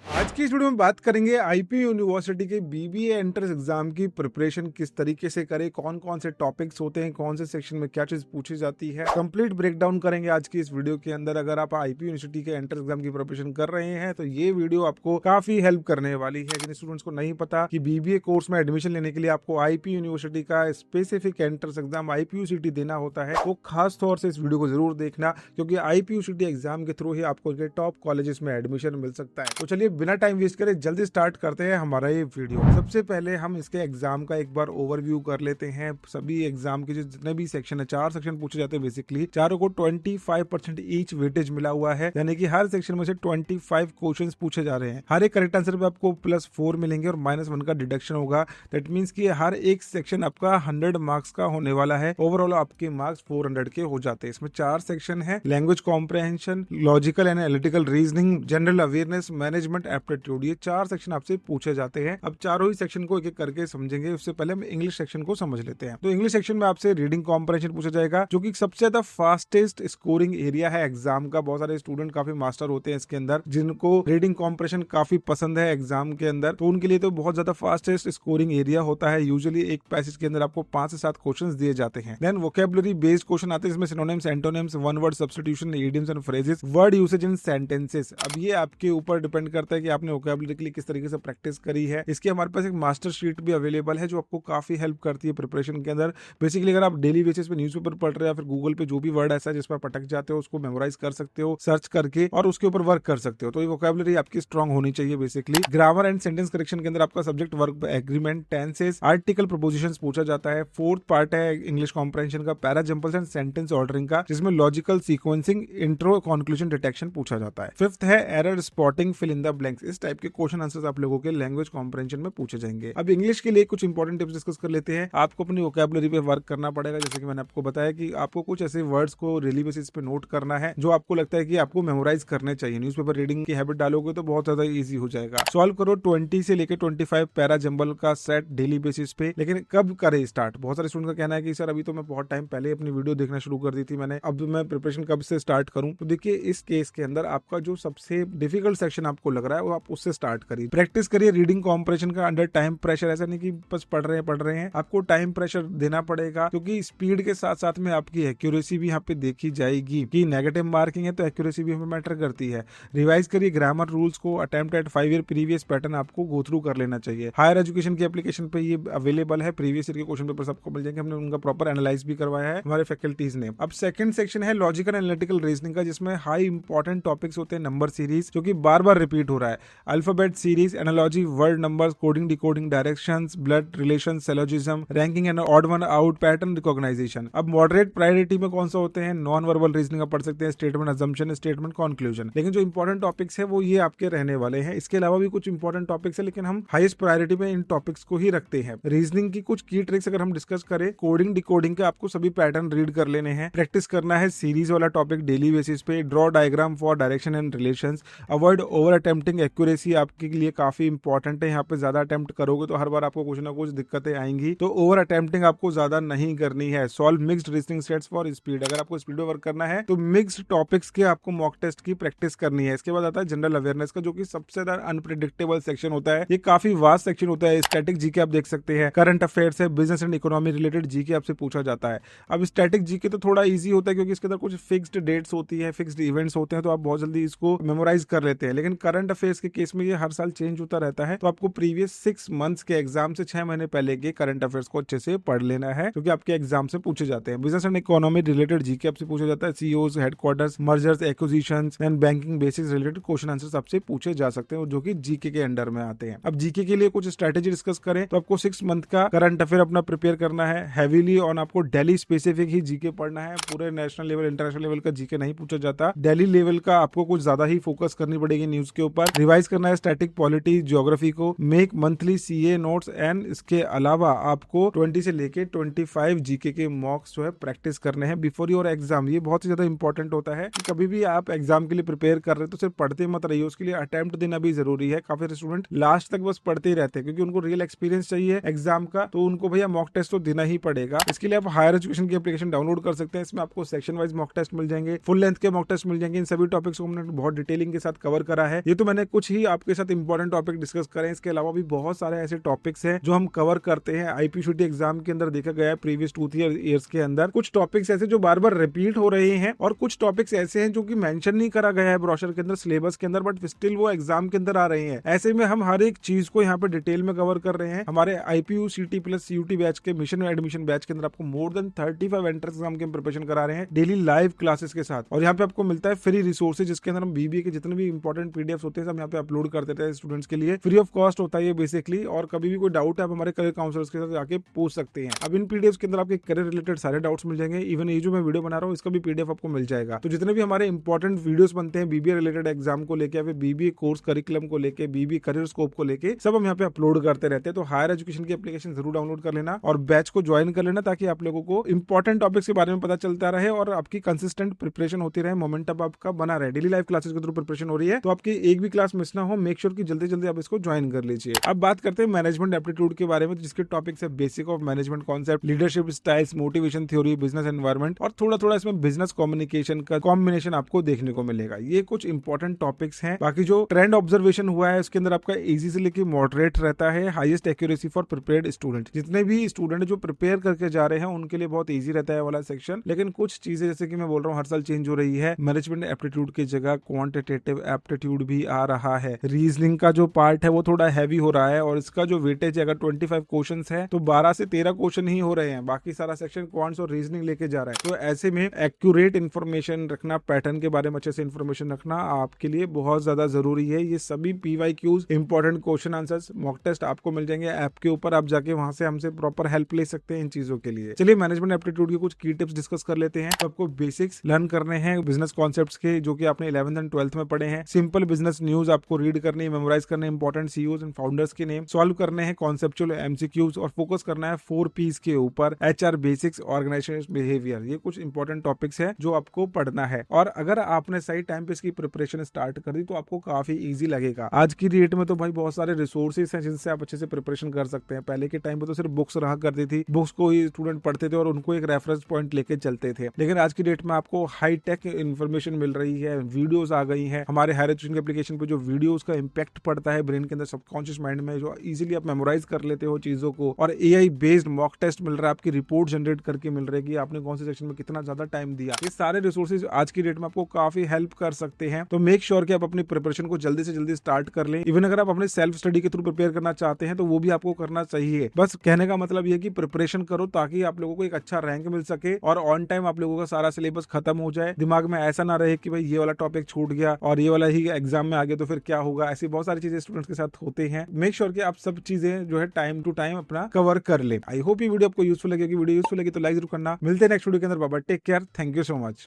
आज की इस वीडियो में बात करेंगे आईपी यूनिवर्सिटी के बीबीए एंट्रेंस एग्जाम की प्रिपरेशन किस तरीके से करें, कौन कौन से टॉपिक्स होते हैं, कौन से सेक्शन में क्या चीज पूछी जाती है। कंप्लीट ब्रेकडाउन करेंगे आज की इस वीडियो के अंदर। अगर आप आईपी यूनिवर्सिटी के एंट्रेंस एग्जाम की प्रिपरेशन कर रहे हैं तो ये वीडियो आपको काफी हेल्प करने वाली है। जिन स्टूडेंट्स को नहीं पता कि बीबीए कोर्स में एडमिशन लेने के लिए आपको आईपी यूनिवर्सिटी का स्पेसिफिक एंट्रेंस एग्जाम आईपीयूसीटी देना होता है, वो खास तौर से इस वीडियो को जरूर देखना, क्योंकि आईपीयूसीटी एग्जाम के थ्रू ही आपको टॉप कॉलेजेस में एडमिशन मिल सकता है। तो चलिए बिना टाइम वेस्ट करे जल्दी स्टार्ट करते हैं हमारा ये वीडियो। सबसे पहले हम इसके एग्जाम का एक बार ओवरव्यू कर लेते हैं। सभी एग्जाम के जितने भी सेक्शन है, 4 सेक्शन पूछे जाते हैं बेसिकली, चारों को 25% ईच वेटेज मिला हुआ है, यानी कि हर सेक्शन में से 25 क्वेश्चंस पूछे जा रहे हैं। हर एक करेक्ट आंसर पे आपको +4 मिलेंगे और -1 का डिडक्शन होगा। दैट मींस कि हर एक सेक्शन आपका 100 मार्क्स का होने वाला है। ओवरऑल आपके मार्क्स 400 के हो जाते हैं। इसमें 4 सेक्शन है: language comprehension, logical and analytical reasoning, general awareness, management aptitude. ये 4 सेक्शन आपसे पूछे जाते हैं। अब चारों ही सेक्शन को एक एक करके समझेंगे। उससे पहले हम इंग्लिश सेक्शन को समझ लेते हैं। तो इंग्लिश सेक्शन में आपसे रीडिंग कॉम्प्रहेंशन पूछा जाएगा, जो कि सबसे ज्यादा फास्टेस्ट स्कोरिंग एरिया है एग्जाम का। बहुत सारे स्टूडेंट काफी मास्टर होते हैं इसके अंदर, जिनको रीडिंग कॉम्प्रहेंशन काफी पसंद है एग्जाम के अंदर, तो उनके लिए तो बहुत ज्यादा फास्टेस्ट स्कोरिंग एरिया होता है। यूजुअली एक पैसेज के अंदर आपको 5 से 7 क्वेश्चंस दिए जाते हैं। देन वोकैबुलरी बेस्ड क्वेश्चन आते हैं, इसमें synonyms, antonyms, one word substitution, idioms and phrases, word usage in sentences. अब ये आपके ऊपर डिपेंड करता है कि आपने वोकैबुलरी के लिए किस तरीके से प्रैक्टिस करी है। इसकी हमारे पास एक मास्टर शीट भी अवेलेबल है, जो आपको काफी हेल्प करती है प्रिपरेशन के अंदर। बेसिकली अगर आप डेली बेसिस पे न्यूज़पेपर पढ़ रहे हैं या फिर गूगल पे जो भी वर्ड ऐसा है जिस पर पटक जाते हो, उसको मेमोराइज कर सकते हो सर्च करके, और उसके ऊपर वर्क कर सकते हो। तो ये वोकैबुलरी आपकी स्ट्रांग होनी चाहिए। Basically grammar and sentence correction के अंदर आपका subject verb agreement, tenses, article, prepositions पूछा जाता है। 4th पार्ट है इंग्लिश कॉम्प्रहेंशन का para jumbles and sentence ordering का, जिसमें logical sequencing, intro, conclusion, detection पूछा जाता है। 5th है error spotting, fill in the blanks. इस टाइप के क्वेश्चन आंसर्स आप लोगों के लैंग्वेज कॉम्प्रहेंशन में पूछे जाएंगे। अब इंग्लिश के लिए कुछ इंपॉर्टेंट टिप्स डिस्कस कर लेते हैं। आपको अपनी वोकैबुलरी पे वर्क करना पड़ेगा। जैसे कि मैंने आपको बताया कि आपको कुछ ऐसे वर्ड्स को डेली बेसिस पे नोट करना है जो आपको लगता है कि आपको मेमोराइज करने चाहिए। न्यूज़पेपर रीडिंग की हैबिट डालोगे तो बहुत ज्यादा इजी हो जाएगा। सॉल्व करो 20 से लेकर 25 पैरा जंबल का सेट डेली बेसिस पे। लेकिन कब करें स्टार्ट? बहुत सारे स्टूडेंट का कहना है कि सर अभी तो मैं बहुत टाइम पहले अपनी वीडियो देखना शुरू कर दी थी मैंने, अब मैं प्रिपरेशन कब से स्टार्ट करूं? तो देखिए, इस केस के अंदर आपका जो सबसे डिफिकल्ट सेक्शन आपको लग रहा है वो आप उससे स्टार्ट करिए। प्रैक्टिस करिए रीडिंग कॉम्प्रहेंशन का अंडर टाइम प्रेशर। ऐसा नहीं कि बस पढ़ रहे हैं, आपको टाइम प्रेशर देना पड़ेगा, क्योंकि स्पीड के साथ साथ में आपकी एक्यूरेसी भी यहाँ पे देखी जाएगी। कि नेगेटिव मार्किंग है तो एक्यूरेसी भी हमें मैटर करती है। रिवाइज करिए ग्रामर रूल्स को। Attempt at 5 year previous pattern आपको गो थ्रू कर लेना चाहिए। हायर एजुकेशन की एप्लीकेशन पे ये अवेलेबल है। प्रीवियस ईयर के क्वेश्चन पेपर आपको मिल जाएंगे। हमने उनका प्रॉपर एनालाइज भी करवाया है हमारे फैकल्टीज ने। अब सेकंड सेक्शन है लॉजिकल एंड एनालिटिकल रीजनिंग का, जिसमें हाई इंपॉर्टेंट टॉपिक्स होते हैं। नंबर सीरीज, जो कि बार बार रिपीट हो रहा है, alphabet series, analogy, word numbers, coding, decoding, directions, blood relation, syllogism, ranking and odd one out, pattern recognition. अब मॉडरेट प्रायोरिटी में कौन सा होते हैं? नॉन वर्बल रीजनिंग आप पढ़ सकते हैं, स्टेटमेंट अजम्पशन, स्टेटमेंट कंक्लूजन। लेकिन जो इंपॉर्टेंट टॉपिक्स है वो ये आपके रहने वाले हैं। इसके अलावा भी कुछ इंपॉर्टेंट टॉपिक्स है, लेकिन हम हाईएस्ट प्रायोरिटी में इन टॉपिक्स को ही रखते हैं। रीजनिंग की कुछ की ट्रिक्स अगर हम डिस्कस करें, कोडिंग, डिकोडिंग के आपको सभी पैटर्न रीड कर लेने हैं। प्रैक्टिस करना है सीरीज वाला टॉपिक डेली बेसिस पे। Draw diagram for direction and relations. Avoid over attempting, accuracy आपके लिए काफी इंपॉर्टेंट है। यहाँ पे ज्यादा अटेम्प्ट करोगे तो हर बार आपको कुछ ना कुछ दिक्कतें आएंगी, तो ओवर अटेम्प्टिंग आपको ज्यादा नहीं करनी है। Solve mixed reasoning sets for speed. अगर आपको स्पीड में वर्क करना है तो मिक्स्ड टॉपिक्स के आपको मॉक टेस्ट की प्रैक्टिस करनी है। इसके बाद आता है जनरल अवेयरनेस का, जो कि सबसे ज्यादा अनप्रेडिक्टेबल सेक्शन होता है। ये काफी वास्ट सेक्शन होता है। स्टैटिक जीके आप देख सकते हैं, करंट अफेयर्स है, business and economy related GK आपसे पूछा जाता है। अब स्टैटिक जीके तो थोड़ा इजी होता है, क्योंकि इसके अंदर कुछ फिक्स्ड डेट्स होती है, फिक्स्ड इवेंट्स होते हैं, तो आप बहुत जल्दी इसको मेमोराइज कर लेते हैं। लेकिन करंट अफेयर्स के केस में ये हर साल चेंज होता रहता है, तो आपको प्रीवियस 6 मंथ्स के एग्जाम से 6 महीने पहले के करंट अफेयर्स को अच्छे से पढ़ लेना है, क्योंकि आपके एग्जाम से पूछे जाते हैं। Business and economy related GK आपसे पूछा जाता है। CEOs, headquarters, mergers, acquisitions and banking basics related question answers आपसे पूछे जा सकते हैं, जो कि जीके के अंडर में आते हैं। अब जीके के लिए कुछ स्ट्रेटेजी डिस्कस करें तो आपको 6 मंथ का करंट अफेयर अपना प्रिपेयर करना है। हैवीली ऑन आपको दिल्ली स्पेसिफिक ही जीके पढ़ना है। पूरे नेशनल लेवल, इंटरनेशनल लेवल का जीके नहीं पूछा जाता। दिल्ली लेवल का आपको कुछ ज्यादा ही फोकस करनी पड़ेगी न्यूज के ऊपर। रिवाइज करना है स्टैटिक, पॉलिटी, ज्योग्राफी को। Make monthly CA notes and इसके अलावा आपको 20 से लेके 25 जीके के मॉक्स जो है प्रैक्टिस करने हैं बिफोर योर एग्जाम। ये बहुत ही ज्यादा इंपॉर्टेंट होता है कि कभी भी आप एग्जाम के लिए प्रिपेयर कर रहे हैं तो सिर्फ पढ़ते मत रहिए, उसके लिए अटेम्प्ट देना भी जरूरी है। काफी स्टूडेंट लास्ट तक बस पढ़ते ही रहते हैं, क्योंकि उनको रियल एक्सपीरियंस चाहिए एग्जाम का, तो उनको भैया मॉक टेस्ट तो देना ही पड़ेगा। इसके लिए आप हायर एजुकेशन की एप्लीकेशन डाउनलोड कर सकते हैं। इसमें आपको सेक्शन वाइज मॉक टेस्ट मिल जाएंगे, फुल लेंथ के मॉक टेस्ट मिल जाएंगे। इन सभी टॉपिक्स को हमने बहुत डिटेलिंग के साथ कवर करा है। ये तो मैंने मैंने कुछ ही आपके साथ इंपॉर्टेंट टॉपिक डिस्कस करें, इसके अलावा भी बहुत सारे ऐसे टॉपिक्स हैं जो हम कवर करते हैं। आईपीसीटी एग्जाम के अंदर देखा गया है प्रीवियस 2-3 ईयर्स के अंदर कुछ टॉपिक्स ऐसे जो बार बार रिपीट हो रहे हैं और कुछ टॉपिक्स ऐसे हैं जो कि मेंशन नहीं करा गया है ब्रोशर के अंदर, सिलेबस के अंदर, बट स्टिल वो एग्जाम के अंदर आ रहे हैं। ऐसे में हम हर एक चीज को यहाँ पे डिटेल में कवर कर रहे हैं। हमारे आईपीयू सीटी प्लस सीयूटी बैच के मिशन एडमिशन बैच के अंदर आपको मोर देन 35 एंट्रेंस एग्जाम के प्रिपरेशन करा रहे हैं डेली लाइव क्लासेस के साथ। और यहाँ पे आपको मिलता है फ्री रिसोर्सेज जिसके अंदर हम बीबीए के जितने भी इंपॉर्टेंट पीडीएफ होते हैं सब यहाँ पे अपलोड कर देते हैं स्टूडेंट्स के लिए। फ्री ऑफ कॉस्ट होता है ये बेसिकली, और कभी भी कोई डाउट है आप हमारे करियर काउंसलर्स के साथ जाके पूछ सकते हैं। अब इन पीडीएफ के अंदर आपके करियर रिलेटेड सारे डाउट्स मिल जाएंगे। इवन ये जो मैं वीडियो बना रहा हूँ इसका भी पीडीएफ आपको मिल जाएगा। तो जितने भी हमारे इंपॉर्टेंट वीडियोस बनते हैं बीबीए रिलेटेड एग्जाम को लेकर, फिर बीबीए कोर्स करिकुलम को लेकर, बीबीए करियर स्कोप को लेके सब हम यहाँ पे अपलोड करते रहते हैं। तो हायर एजुकेशन की एप्लीकेशन जरूर डाउनलोड कर लेना और बैच को ज्वाइन कर लेना ताकि आप लोगों को इंपॉर्टेंट टॉपिक्स के बारे में पता चलता रहे और आपकी कंसिस्टेंट प्रिपरेशन होती रहे, मोमेंटम आपका बना रहे। डेली लाइव क्लासेस के थ्रू प्रिपरेशन हो रही है तो आपकी एक भी क्लास मिस ना हो, मेक श्योर कि जल्दी जल्दी आप इसको ज्वाइन कर लीजिए। अब बात करते हैं मैनेजमेंट एप्टीट्यूड के बारे में, जिसके टॉपिक्स है basic of management concept, leadership styles, motivation theory, business environment, और थोड़ा थोड़ा इसमें बिजनेस कम्युनिकेशन का कॉम्बिनेशन आपको देखने को मिलेगा। ये कुछ इंपॉर्टेंट टॉपिक्स हैं। बाकी जो ट्रेंड ऑब्जर्वेशन हुआ है उसके अंदर आपका इजी से लेके मॉडरेट रहता है, highest accuracy for prepared student. जितने भी स्टूडेंट जो प्रिपेयर करके जा रहे हैं उनके लिए बहुत इजी रहता है वाला सेक्शन। लेकिन कुछ चीजें जैसे कि मैं बोल रहा हूँ हर साल चेंज हो रही है, मैनेजमेंट एप्टीट्यूड की जगह क्वांटिटेटिव एप्टीट्यूड भी आ रहा है। रीजनिंग का जो पार्ट है वो थोड़ा हैवी हो रहा है और इसका जो वेटेज है अगर 25 क्वेश्चन है तो 12 से 13 क्वेश्चन ही हो रहे हैं, बाकी सारा सेक्शन क्वांट्स और रीजनिंग लेके जा रहा है। तो ऐसे में एक्यूरेट इन्फॉर्मेशन रखना, पैटर्न के बारे में अच्छे से इन्फॉर्मेशन रखना आपके लिए बहुत ज्यादा जरूरी है। ये सभी PYQs important question answers mock test आपको मिल जाएंगे ऐप के ऊपर, आप जाके वहां से हमसे प्रॉपर हेल्प ले सकते हैं इन चीजों के लिए। चलिए मैनेजमेंट एप्टीट्यूड के कुछ की टिप्स डिस्कस कर लेते हैं। तो आपको बेसिक्स लर्न करने हैं बिजनेस कॉन्सेप्ट्स के जो कि आपने 11th एंड 12th में पढ़े हैं। सिंपल बिजनेस न्यूज आपको रीड करनी है, मेमोराइज करने, इंपॉर्टेंट सीईओज एंड फाउंडर्स के नेम सॉल्व करने हैं, कॉन्सेप्चुअल एमसीक्यूज, और फोकस करना है 4 P's के ऊपर, एचआर बेसिक्स, ऑर्गेनाइजेशन बिहेवियर। ये कुछ इंपॉर्टेंट टॉपिक्स है जो आपको पढ़ना है। और अगर आपने सही टाइम पे इसकी प्रिपरेशन स्टार्ट कर दी तो आपको काफी इजी लगेगा। आज की डेट में तो भाई बहुत सारे रिसोर्सेज हैं जिनसे आप अच्छे से प्रिपरेशन कर सकते हैं। पहले के टाइम पे तो सिर्फ बुक्स रहा करती थी, बुक्स को ही स्टूडेंट पढ़ते थे और उनको एक रेफरेंस पॉइंट लेके चलते थे। लेकिन आज की डेट में आपको हाई टेक इन्फॉर्मेशन मिल रही है, वीडियोस आ गई हैं। हमारे हायर एजुकेशन के एप्लीकेशन पे जो वीडियोस का इंपैक्ट पड़ता है ब्रेन के अंदर, सबकॉन्शियस माइंड में, जो इजीली आप मेमोराइज कर लेते हो चीजों को, और एआई बेस्ड मॉक टेस्ट मिल रहा है, आपकी रिपोर्ट जनरेट करके मिल रही है कि आपने कौन से सेक्शन में कितना ज्यादा टाइम दिया। ये सारे रिसोर्सेज आज की डेट में आपको काफी हेल्प कर सकते हैं। तो मेक श्योर कि आप अपनी प्रिपरेशन को जल्दी से जल्दी स्टार्ट कर लें। इवन अगर आप अपने सेल्फ स्टडी के थ्रू प्रिपेयर करना चाहते हैं तो वो भी आपको करना चाहिए। बस कहने का मतलब ये कि प्रिपरेशन करो ताकि आप लोगों को एक अच्छा रैंक मिल सके और ऑन टाइम आप लोगों का सारा सिलेबस खत्म हो जाए। दिमाग में ऐसा ना रहे कि भाई ये वाला टॉपिक छूट गया और ये वाला ही एग्जाम में आ गया तो फिर क्या होगा। ऐसी बहुत सारी चीजें स्टूडेंट्स के साथ होते हैं। मेक श्योर कि आप सब चीजें जो है टाइम टू टाइम अपना कवर कर ले। आई होप ये वीडियो आपको यूजफुल लगेगी। वीडियो यूजफुल लगी तो लाइक जरूर करना। मिलते हैं नेक्स्ट वीडियो के अंदर। बाबा take care, thank you so much.